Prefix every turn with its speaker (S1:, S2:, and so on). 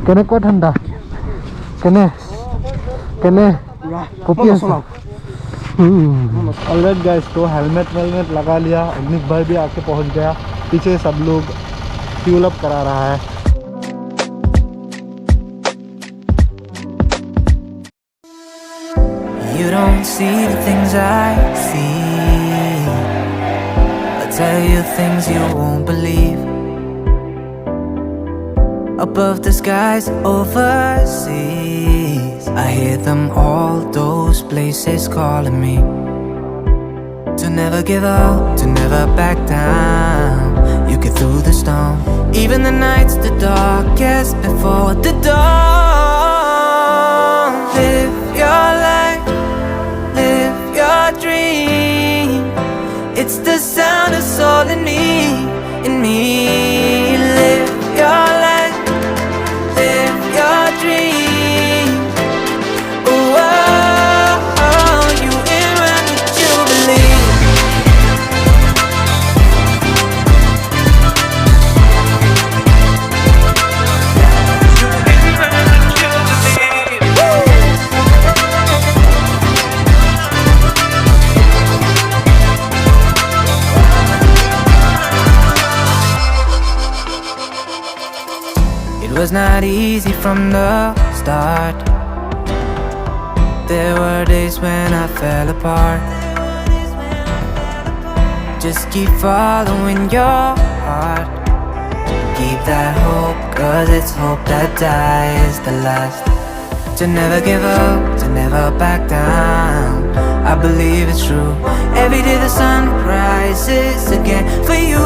S1: Kena kuat handa. Kena kopi है। Alright guys, तो helmet लगा लिया। अग्निक भाई भी आके पहुंच गया। पीछे सब लोग फ्यूल अप करा रहा है।
S2: You don't see the things I see. I'll tell you things you won't believe. Above the skies overseas, I hear them all, those places calling me. To never give up, to never back down. You get through the storm, even the nights the darkest before the dawn. Live your life, live your dream. It's the sound of soul in me, in me. Live your life, live your dream. Oh, oh, oh, you in when you believe. It was not easy from the start. There were days when I fell apart. Just keep following your heart. Keep that hope, 'cause it's hope that dies the last. To never give up, to never back down. I believe it's true. Every day the sun rises again for you.